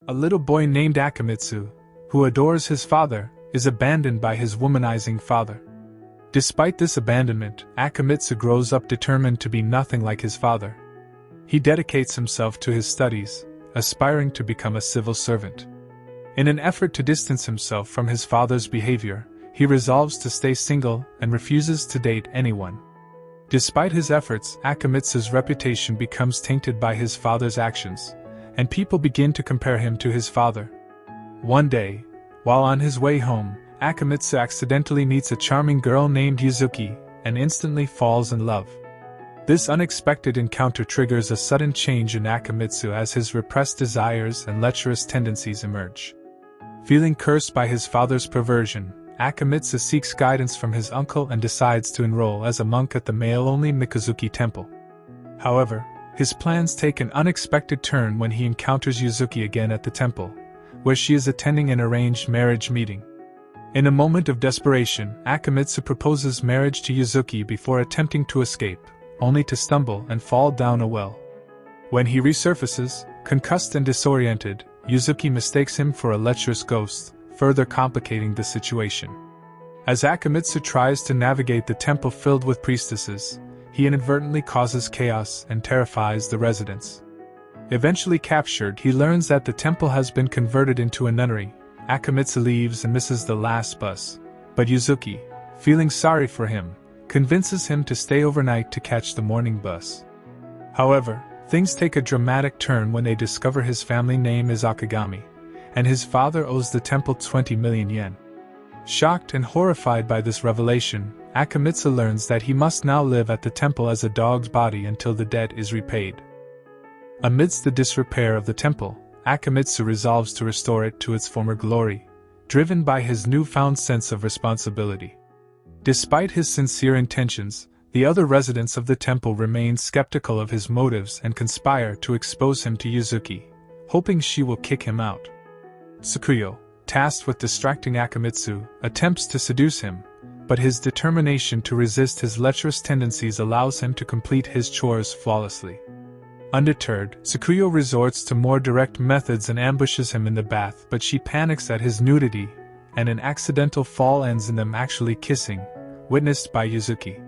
A little boy named Akemitsu, who adores his father, is abandoned by his womanizing father. Despite this abandonment, Akemitsu grows up determined to be nothing like his father. He dedicates himself to his studies, aspiring to become a civil servant. In an effort to distance himself from his father's behavior, he resolves to stay single and refuses to date anyone. Despite his efforts, Akemitsu's reputation becomes tainted by his father's actions, and people begin to compare him to his father. One day, while on his way home, Akemitsu accidentally meets a charming girl named Yuzuki and instantly falls in love. This unexpected encounter triggers a sudden change in Akemitsu as his repressed desires and lecherous tendencies emerge. Feeling cursed by his father's perversion, Akemitsu seeks guidance from his uncle and decides to enroll as a monk at the male-only Mikazuki temple. However, his plans take an unexpected turn when he encounters Yuzuki again at the temple, where she is attending an arranged marriage meeting. In a moment of desperation, Akemitsu proposes marriage to Yuzuki before attempting to escape, only to stumble and fall down a well. When he resurfaces, concussed and disoriented, Yuzuki mistakes him for a lecherous ghost, further complicating the situation. As Akemitsu tries to navigate the temple filled with priestesses, he inadvertently causes chaos and terrifies the residents. Eventually captured, he learns that the temple has been converted into a nunnery. Akemitsu leaves and misses the last bus, but Yuzuki, feeling sorry for him, convinces him to stay overnight to catch the morning bus. However, things take a dramatic turn when they discover his family name is Akagami, and his father owes the temple 20 million yen. Shocked and horrified by this revelation, Akemitsu learns that he must now live at the temple as a dog's body until the debt is repaid. Amidst the disrepair of the temple, Akemitsu resolves to restore it to its former glory, driven by his newfound sense of responsibility. Despite his sincere intentions, the other residents of the temple remain skeptical of his motives and conspire to expose him to Yuzuki, hoping she will kick him out. Tsukuyo, tasked with distracting Akemitsu, attempts to seduce him, but his determination to resist his lecherous tendencies allows him to complete his chores flawlessly. Undeterred, Tsukuyo resorts to more direct methods and ambushes him in the bath, but she panics at his nudity, and an accidental fall ends in them actually kissing, witnessed by Yuzuki.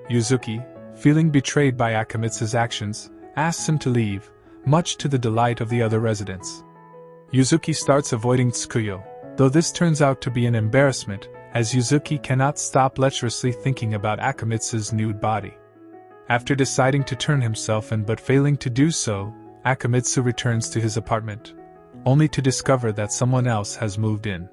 Yuzuki, feeling betrayed by Akemitsu's actions, asks him to leave, much to the delight of the other residents. Yuzuki starts avoiding Tsukuyo, though this turns out to be an embarrassment, as Yuzuki cannot stop lecherously thinking about Akemitsu's nude body. After deciding to turn himself in but failing to do so, Akemitsu returns to his apartment, only to discover that someone else has moved in.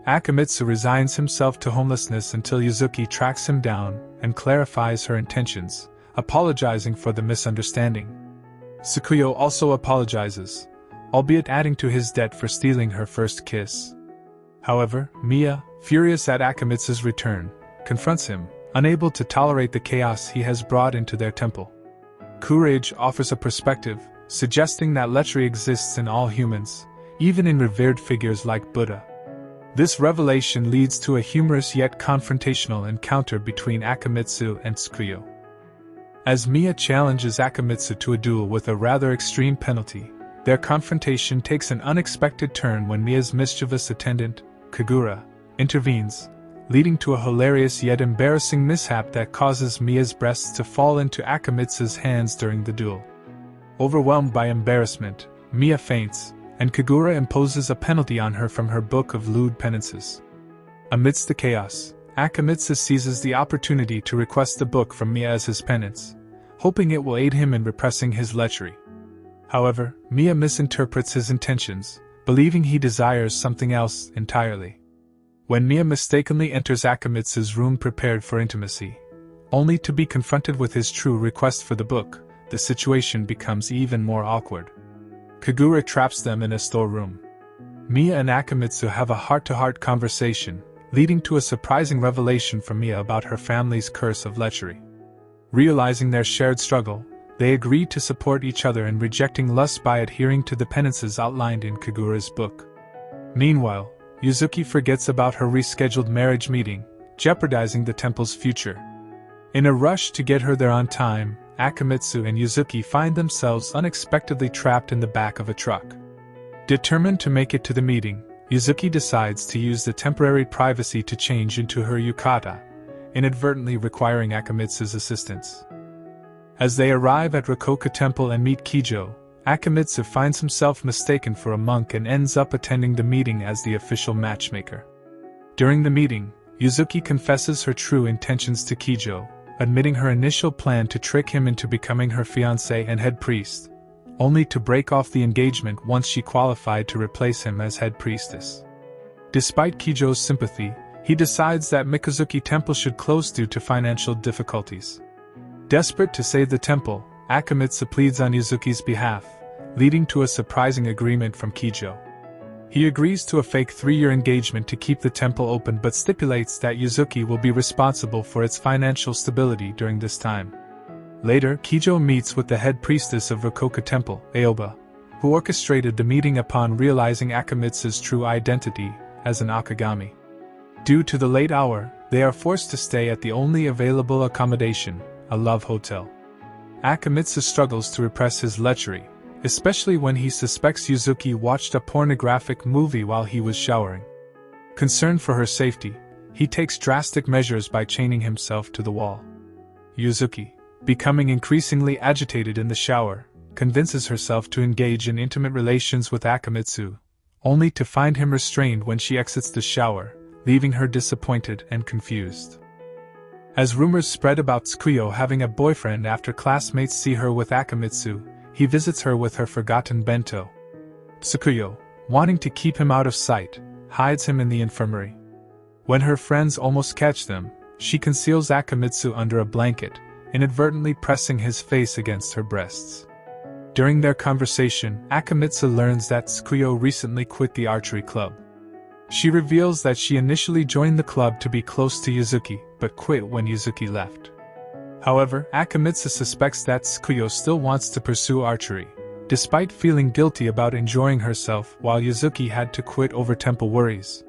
Akemitsu resigns himself to homelessness until Yuzuki tracks him down and clarifies her intentions, apologizing for the misunderstanding. Tsukuyo also apologizes, albeit adding to his debt for stealing her first kiss. However, Miya, furious at Akemitsu's return, confronts him, unable to tolerate the chaos he has brought into their temple. Courage offers a perspective, suggesting that lechery exists in all humans, even in revered figures like Buddha. This revelation leads to a humorous yet confrontational encounter between Akemitsu and Tsukuyo. As Miya challenges Akemitsu to a duel with a rather extreme penalty, their confrontation takes an unexpected turn when Miya's mischievous attendant, Kagura, intervenes, leading to a hilarious yet embarrassing mishap that causes Miya's breasts to fall into Akemitsu's hands during the duel. Overwhelmed by embarrassment, Miya faints, and Kagura imposes a penalty on her from her book of lewd penances. Amidst the chaos, Akemitsu seizes the opportunity to request the book from Miya as his penance, hoping it will aid him in repressing his lechery. However, Miya misinterprets his intentions, believing he desires something else entirely. When Miya mistakenly enters Akemitsu's room prepared for intimacy, only to be confronted with his true request for the book, the situation becomes even more awkward. Kagura traps them in a storeroom. Miya and Akemitsu have a heart-to-heart conversation, leading to a surprising revelation from Miya about her family's curse of lechery. Realizing their shared struggle, they agree to support each other in rejecting lust by adhering to the penances outlined in Kagura's book. Meanwhile, Yuzuki forgets about her rescheduled marriage meeting, jeopardizing the temple's future. In a rush to get her there on time, Akemitsu and Yuzuki find themselves unexpectedly trapped in the back of a truck. Determined to make it to the meeting, Yuzuki decides to use the temporary privacy to change into her yukata, inadvertently requiring Akemitsu's assistance. As they arrive at Rokoka Temple and meet Kijo, Akemitsu finds himself mistaken for a monk and ends up attending the meeting as the official matchmaker. During the meeting, Yuzuki confesses her true intentions to Kijo, admitting her initial plan to trick him into becoming her fiancé and head priest, only to break off the engagement once she qualified to replace him as head priestess. Despite Kijo's sympathy, he decides that Mikazuki Temple should close due to financial difficulties. Desperate to save the temple, Akemitsu pleads on Yuzuki's behalf, leading to a surprising agreement from Kijo. He agrees to a fake 3-year engagement to keep the temple open but stipulates that Yuzuki will be responsible for its financial stability during this time. Later, Kijo meets with the head priestess of Rokoka Temple, Aoba, who orchestrated the meeting upon realizing Akemitsu's true identity as an Akagami. Due to the late hour, they are forced to stay at the only available accommodation, a love hotel. Akemitsu struggles to repress his lechery, especially when he suspects Yuzuki watched a pornographic movie while he was showering. Concerned for her safety, he takes drastic measures by chaining himself to the wall. Yuzuki, becoming increasingly agitated in the shower, convinces herself to engage in intimate relations with Akemitsu, only to find him restrained when she exits the shower, leaving her disappointed and confused. As rumors spread about Tsukuyo having a boyfriend after classmates see her with Akemitsu, he visits her with her forgotten bento. Tsukuyo, wanting to keep him out of sight, hides him in the infirmary. When her friends almost catch them, she conceals Akemitsu under a blanket, inadvertently pressing his face against her breasts. During their conversation, Akemitsu learns that Tsukuyo recently quit the archery club. She reveals that she initially joined the club to be close to Yuzuki, but quit when Yuzuki left. However, Akemitsu suspects that Tsukuyo still wants to pursue archery, despite feeling guilty about enjoying herself while Yuzuki had to quit over temple worries.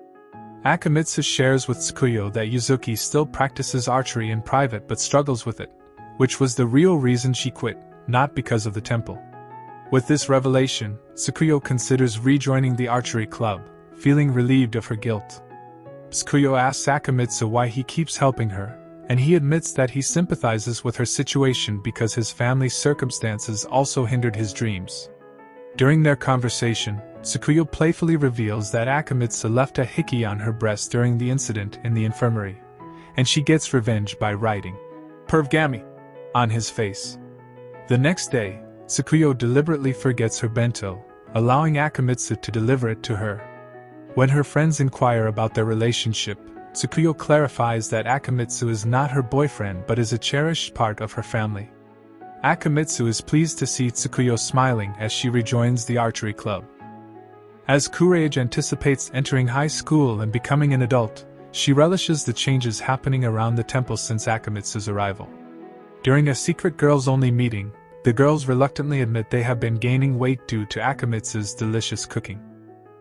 Akemitsu shares with Tsukuyo that Yuzuki still practices archery in private but struggles with it, which was the real reason she quit, not because of the temple. With this revelation, Tsukuyo considers rejoining the archery club, feeling relieved of her guilt. Tsukuyo asks Akemitsu why he keeps helping her, and he admits that he sympathizes with her situation because his family's circumstances also hindered his dreams. During their conversation, Tsukuyo playfully reveals that Akemitsu left a hickey on her breast during the incident in the infirmary, and she gets revenge by writing "Pervgami" on his face. The next day, Tsukuyo deliberately forgets her bento, allowing Akemitsu to deliver it to her. When her friends inquire about their relationship, Tsukuyo clarifies that Akemitsu is not her boyfriend but is a cherished part of her family. Akemitsu is pleased to see Tsukuyo smiling as she rejoins the archery club. As Courage anticipates entering high school and becoming an adult, she relishes the changes happening around the temple since Akemitsu's arrival. During a secret girls-only meeting, the girls reluctantly admit they have been gaining weight due to Akemitsu's delicious cooking.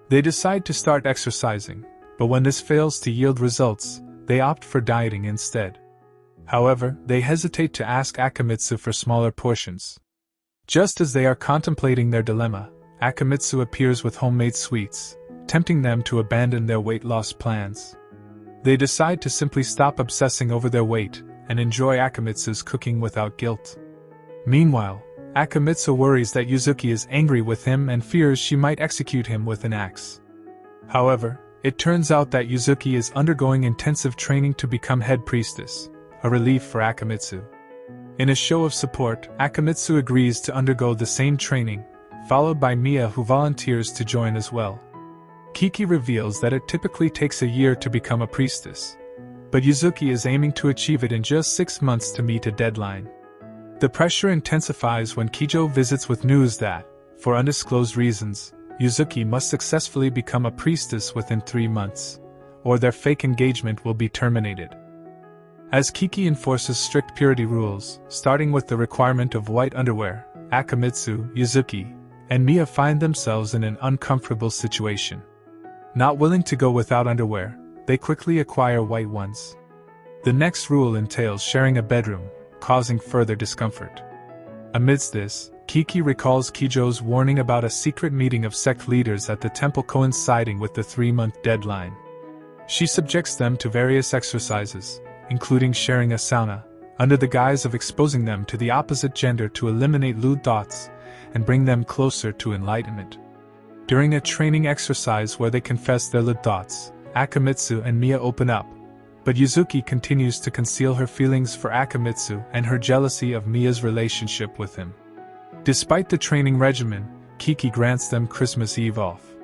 They decide to start exercising, but when this fails to yield results, they opt for dieting instead. However, they hesitate to ask Akemitsu for smaller portions. Just as they are contemplating their dilemma, Akemitsu appears with homemade sweets, tempting them to abandon their weight loss plans. They decide to simply stop obsessing over their weight and enjoy Akemitsu's cooking without guilt. Meanwhile, Akemitsu worries that Yuzuki is angry with him and fears she might execute him with an axe. However, it turns out that Yuzuki is undergoing intensive training to become head priestess, a relief for Akemitsu. In a show of support, Akemitsu agrees to undergo the same training, followed by Mia, who volunteers to join as well. Kiki reveals that it typically takes a year to become a priestess, but Yuzuki is aiming to achieve it in just 6 months to meet a deadline. The pressure intensifies when Kijo visits with news that, for undisclosed reasons, Yuzuki must successfully become a priestess within 3 months, or their fake engagement will be terminated. As Kiki enforces strict purity rules, starting with the requirement of white underwear, Akemitsu, Yuzuki, and Mia find themselves in an uncomfortable situation. Not willing to go without underwear, they quickly acquire white ones. The next rule entails sharing a bedroom, causing further discomfort. Amidst this, Kiki recalls Kijo's warning about a secret meeting of sect leaders at the temple coinciding with the 3-month deadline. She subjects them to various exercises, including sharing a sauna, under the guise of exposing them to the opposite gender to eliminate lewd thoughts and bring them closer to enlightenment. During a training exercise where they confess their lewd thoughts, Akemitsu and Miya open up, but Yuzuki continues to conceal her feelings for Akemitsu and her jealousy of Miya's relationship with him. Despite the training regimen, Kiki grants them Christmas Eve off.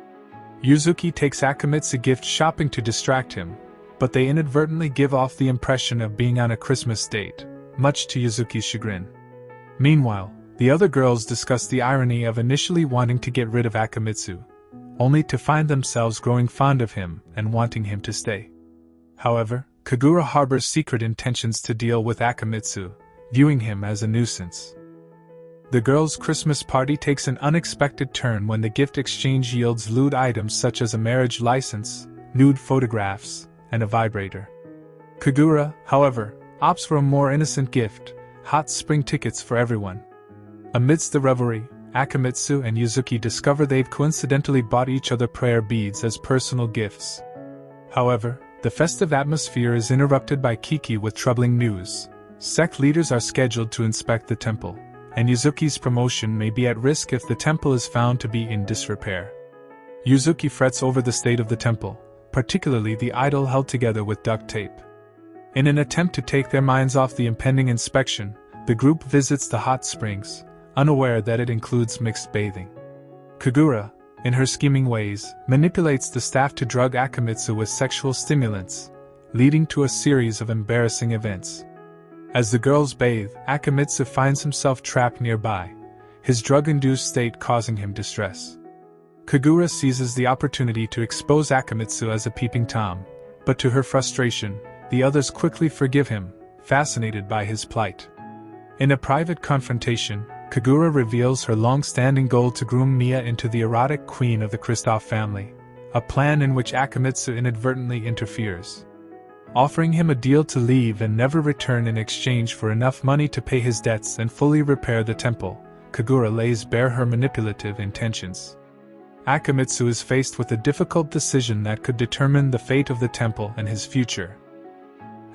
Yuzuki takes Akemitsu gift shopping to distract him, but they inadvertently give off the impression of being on a Christmas date, much to Yuzuki's chagrin. Meanwhile, the other girls discuss the irony of initially wanting to get rid of Akemitsu, only to find themselves growing fond of him and wanting him to stay. However, Kagura harbors secret intentions to deal with Akemitsu, viewing him as a nuisance. The girls' Christmas party takes an unexpected turn when the gift exchange yields lewd items such as a marriage license, nude photographs, and a vibrator. Kagura, however, opts for a more innocent gift: hot spring tickets for everyone. Amidst the revelry, Akemitsu and Yuzuki discover they've coincidentally bought each other prayer beads as personal gifts. However, the festive atmosphere is interrupted by Kiki with troubling news. Sect leaders are scheduled to inspect the temple, and Yuzuki's promotion may be at risk if the temple is found to be in disrepair. Yuzuki frets over the state of the temple, particularly the idol held together with duct tape. In an attempt to take their minds off the impending inspection, the group visits the hot springs, unaware that it includes mixed bathing. Kagura, in her scheming ways, manipulates the staff to drug Akemitsu with sexual stimulants, leading to a series of embarrassing events. As the girls bathe, Akemitsu finds himself trapped nearby, his drug-induced state causing him distress. Kagura seizes the opportunity to expose Akemitsu as a peeping Tom, but to her frustration, the others quickly forgive him, fascinated by his plight. In a private confrontation, Kagura reveals her long-standing goal to groom Miya into the erotic queen of the Kristoff family, a plan in which Akemitsu inadvertently interferes. Offering him a deal to leave and never return in exchange for enough money to pay his debts and fully repair the temple, Kagura lays bare her manipulative intentions. Akemitsu is faced with a difficult decision that could determine the fate of the temple and his future.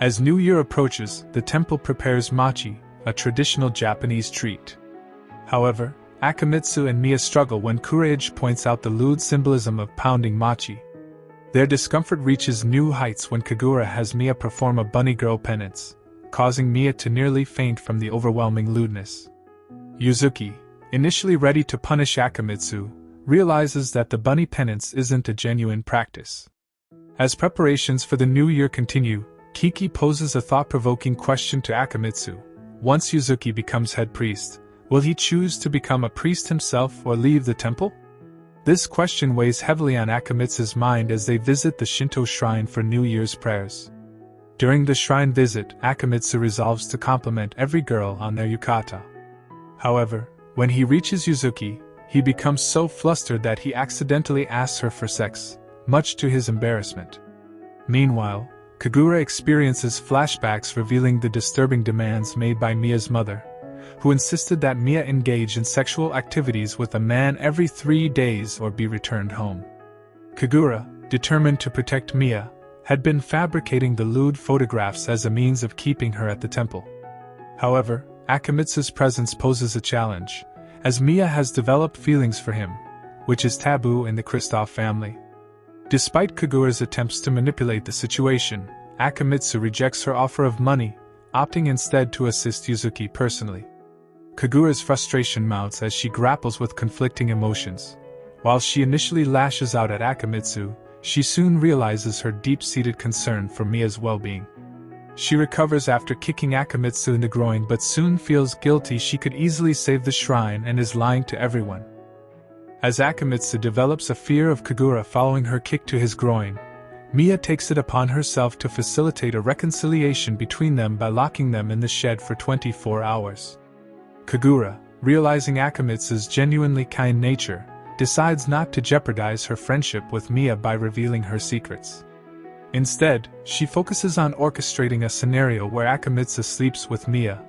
As New Year approaches, the temple prepares mochi, a traditional Japanese treat. However, Akemitsu and Miya struggle when Courage points out the lewd symbolism of pounding mochi. Their discomfort reaches new heights when Kagura has Miya perform a bunny girl penance, causing Miya to nearly faint from the overwhelming lewdness. Yuzuki, initially ready to punish Akemitsu, realizes that the bunny penance isn't a genuine practice. As preparations for the new year continue, Kiki poses a thought-provoking question to Akemitsu. Once Yuzuki becomes head priest, will he choose to become a priest himself or leave the temple? This question weighs heavily on Akemitsu's mind as they visit the Shinto shrine for New Year's prayers. During the shrine visit, Akemitsu resolves to compliment every girl on their yukata. However, when he reaches Yuzuki, he becomes so flustered that he accidentally asks her for sex, much to his embarrassment. Meanwhile, Kagura experiences flashbacks revealing the disturbing demands made by Miya's mother, who insisted that Miya engage in sexual activities with a man every 3 days or be returned home. Kagura, determined to protect Miya, had been fabricating the lewd photographs as a means of keeping her at the temple. However, Akemitsu's presence poses a challenge, as Miya has developed feelings for him, which is taboo in the Kristoff family. Despite Kagura's attempts to manipulate the situation, Akemitsu rejects her offer of money, opting instead to assist Yuzuki personally. Kagura's frustration mounts as she grapples with conflicting emotions. While she initially lashes out at Akemitsu, she soon realizes her deep-seated concern for Miya's well-being. She recovers after kicking Akemitsu in the groin but soon feels guilty she could easily save the shrine and is lying to everyone. As Akemitsu develops a fear of Kagura following her kick to his groin, Miya takes it upon herself to facilitate a reconciliation between them by locking them in the shed for 24 hours. Kagura, realizing Akemitsu's genuinely kind nature, decides not to jeopardize her friendship with Miya by revealing her secrets. Instead, she focuses on orchestrating a scenario where Akemitsu sleeps with Miya,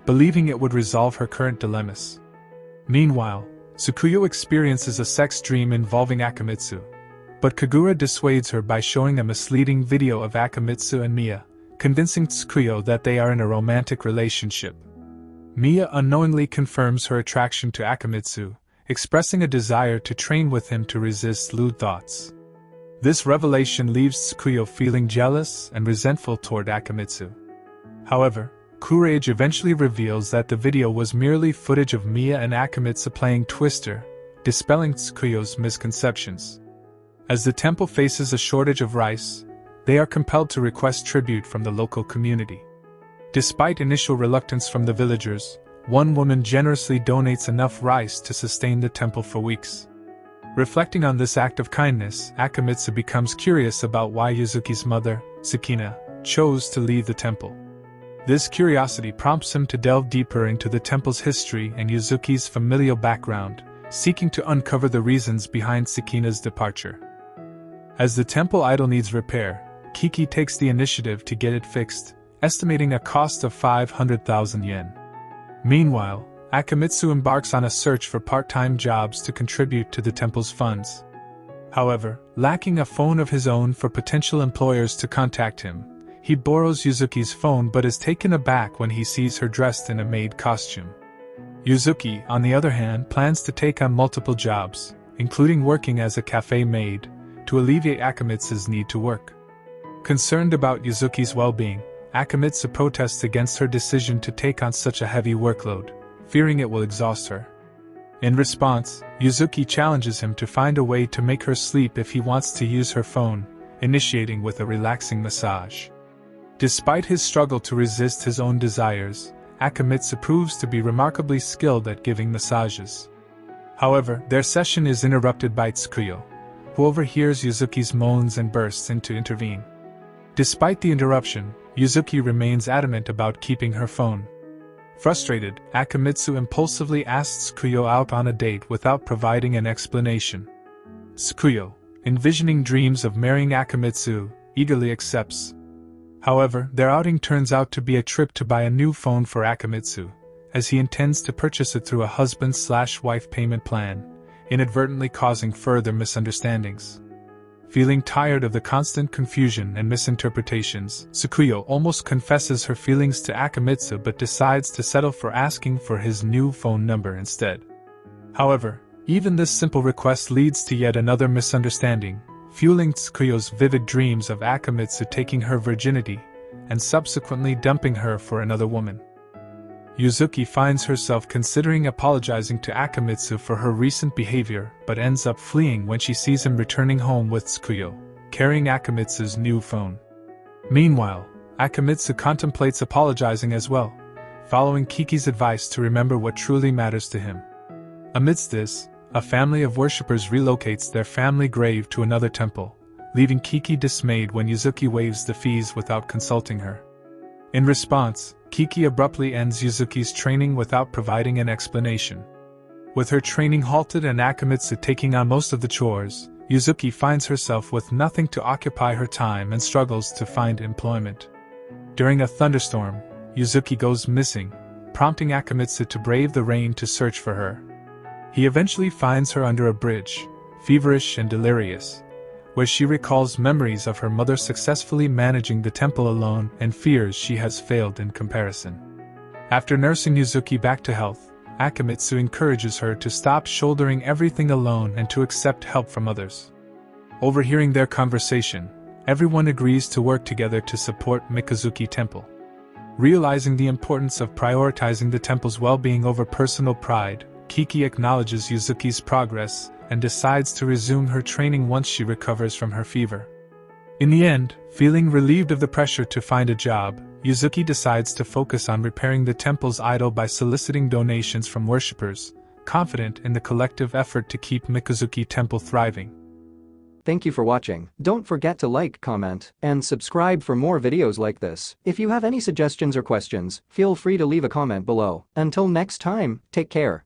believing it would resolve her current dilemmas. Meanwhile, Tsukuyo experiences a sex dream involving Akemitsu, but Kagura dissuades her by showing a misleading video of Akemitsu and Miya, convincing Tsukuyo that they are in a romantic relationship. Miya unknowingly confirms her attraction to Akemitsu, expressing a desire to train with him to resist lewd thoughts. This revelation leaves Tsukuyo feeling jealous and resentful toward Akemitsu. However, Courage eventually reveals that the video was merely footage of Miya and Akemitsu playing Twister, dispelling Tsukuyo's misconceptions. As the temple faces a shortage of rice, they are compelled to request tribute from the local community. Despite initial reluctance from the villagers, one woman generously donates enough rice to sustain the temple for weeks. Reflecting on this act of kindness, Akemitsu becomes curious about why Yuzuki's mother, Tsukina, chose to leave the temple. This curiosity prompts him to delve deeper into the temple's history and Yuzuki's familial background, seeking to uncover the reasons behind Tsukina's departure. As the temple idol needs repair, Kiki takes the initiative to get it fixed, estimating a cost of 500,000 yen. Meanwhile, Akemitsu embarks on a search for part-time jobs to contribute to the temple's funds. However, lacking a phone of his own for potential employers to contact him, he borrows Yuzuki's phone but is taken aback when he sees her dressed in a maid costume. Yuzuki, on the other hand, plans to take on multiple jobs, including working as a cafe maid, to alleviate Akemitsu's need to work. Concerned about Yuzuki's well-being, Akemitsu protests against her decision to take on such a heavy workload, fearing it will exhaust her. In response, Yuzuki challenges him to find a way to make her sleep if he wants to use her phone, initiating with a relaxing massage. Despite his struggle to resist his own desires, Akemitsu proves to be remarkably skilled at giving massages. However, their session is interrupted by Tsukuyo, who overhears Yuzuki's moans and bursts in to intervene. Despite the interruption, Yuzuki remains adamant about keeping her phone. Frustrated, Akemitsu impulsively asks Tsukuyo out on a date without providing an explanation. Tsukuyo, envisioning dreams of marrying Akemitsu, eagerly accepts. However, their outing turns out to be a trip to buy a new phone for Akemitsu, as he intends to purchase it through a husband-slash-wife payment plan, inadvertently causing further misunderstandings. Feeling tired of the constant confusion and misinterpretations, Tsukuyo almost confesses her feelings to Akemitsu but decides to settle for asking for his new phone number instead. However, even this simple request leads to yet another misunderstanding, fueling Tsukuyo's vivid dreams of Akemitsu taking her virginity, and subsequently dumping her for another woman. Yuzuki finds herself considering apologizing to Akemitsu for her recent behavior but ends up fleeing when she sees him returning home with Tsukuyo, carrying Akemitsu's new phone. Meanwhile, Akemitsu contemplates apologizing as well, following Kiki's advice to remember what truly matters to him. Amidst this, a family of worshippers relocates their family grave to another temple, leaving Kiki dismayed when Yuzuki waives the fees without consulting her. In response, Kiki abruptly ends Yuzuki's training without providing an explanation. With her training halted and Akemitsu taking on most of the chores, Yuzuki finds herself with nothing to occupy her time and struggles to find employment. During a thunderstorm, Yuzuki goes missing, prompting Akemitsu to brave the rain to search for her. He eventually finds her under a bridge, feverish and delirious, where she recalls memories of her mother successfully managing the temple alone and fears she has failed in comparison. After nursing Yuzuki back to health, Akemitsu encourages her to stop shouldering everything alone and to accept help from others. Overhearing their conversation, everyone agrees to work together to support Mikazuki Temple. Realizing the importance of prioritizing the temple's well-being over personal pride, Kiki acknowledges Yuzuki's progress and decides to resume her training once she recovers from her fever. In the end, feeling relieved of the pressure to find a job, Yuzuki decides to focus on repairing the temple's idol by soliciting donations from worshippers, confident in the collective effort to keep Mikazuki Temple thriving. Thank you for watching. Don't forget to like, comment, and subscribe for more videos like this. If you have any suggestions or questions, feel free to leave a comment below. Until next time, take care.